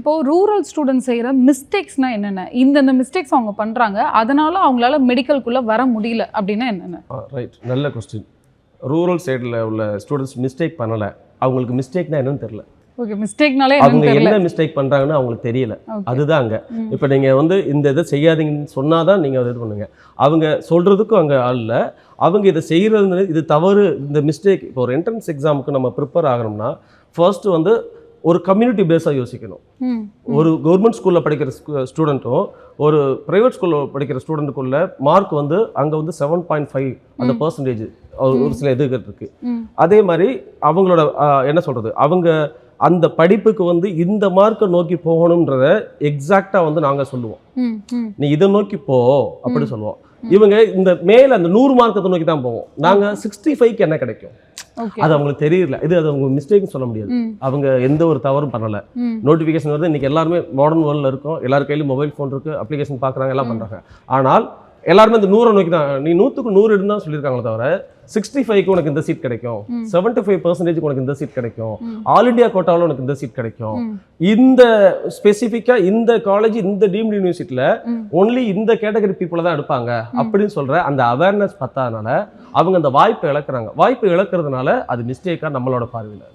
இப்போ rural students செய்கிற மிஸ்டேக்ஸ்னா என்னென்ன? இந்த மிஸ்டேக்ஸ் அவங்க பண்ணுறாங்க, அதனால அவங்களால மெடிக்கலுக்குள்ளே வர முடியல அப்படின்னா என்னென்ன? ரைட், நல்ல கொஸ்டின். ரூரல் சைடில் உள்ள ஸ்டூடெண்ட்ஸ் மிஸ்டேக் பண்ணலை, அவங்களுக்கு மிஸ்டேக்னா என்னன்னு தெரியல. ஓகே, மிஸ்டேக்னாலே அவங்க என்ன மிஸ்டேக் பண்ணுறாங்கன்னு அவங்களுக்கு தெரியல. அதுதான் அங்கே. இப்போ நீங்கள் வந்து இந்த இதை செய்யாதீங்கன்னு சொன்னால் தான் நீங்கள் இது பண்ணுங்க. அவங்க சொல்கிறதுக்கும் அங்கே ஆள், அவங்க இதை செய்கிறது இது தவறு, இந்த மிஸ்டேக். இப்போ ஒரு என்ட்ரன்ஸ் எக்ஸாமுக்கு நம்ம ப்ரிப்பேர் ஆகணும்னா ஃபர்ஸ்ட் வந்து ஒரு கம்யூனிட்டி பேஸாக யோசிக்கணும். ஒரு கவர்மெண்ட் ஸ்கூலில் படிக்கிற ஸ்டூடெண்ட்டும் ஒரு ப்ரைவேட் ஸ்கூலில் படிக்கிற ஸ்டூடெண்ட்டுக்குள்ள மார்க் வந்து அங்கே வந்து 7.5 அந்த பர்சன்டேஜ் ஒரு சில இதுகள் இருக்குது. அதே மாதிரி அவங்களோட என்ன சொல்கிறது, அவங்க அந்த படிப்புக்கு வந்து இந்த மார்க்கை நோக்கி போகணுன்றத எக்ஸாக்டாக வந்து நாங்கள் சொல்லுவோம். நீ இதை நோக்கி போ அப்படி சொல்லுவோம். இவங்க இந்த மேலே அந்த 100 மார்க்கத்தை நோக்கி தான் போவோம். நாங்கள் 65க்கு என்ன கிடைக்கும் அது அவங்களுக்கு தெரியல. இது அது அவங்க மிஸ்டேக்னு சொல்ல முடியாது. அவங்க எந்த ஒரு தவறும் பண்ணலை. நோட்டிஃபிகேஷன் வருது, இன்னைக்கு எல்லாருமே மாடர்ன் வேர்ல்டில் இருக்கும், எல்லார் கையிலும் மொபைல் ஃபோன் இருக்குது, அப்ளிகேஷன் பார்க்குறாங்க, எல்லாம் பண்ணுறாங்க. ஆனால் எல்லாருமே இந்த 100 நோக்கி தான், நீ 100க்கு 100 இருந்தால் சொல்லியிருக்காங்களே தவிர 65க்கு உனக்கு இந்த சீட் கிடைக்கும், 75% உனக்கு இந்த சீட் கிடைக்கும், ஆல் இண்டியா கோட்டாவில் உனக்கு இந்த சீட் கிடைக்கும், இந்த ஸ்பெசிஃபிக்காக இந்த காலேஜ் இந்த டீம்டு யூனிவர்சிட்டியில் ஒன்லி இந்த கேட்டகரி பீப்புளை தான் எடுப்பாங்க அப்படின்னு சொல்கிற அந்த அவேர்னஸ் பத்தாதனால அவங்க அந்த வாய்ப்பை இழக்கிறாங்க. வாய்ப்பை இழக்கிறதுனால அது மிஸ்டேக்காக நம்மளோட பார்வையில்.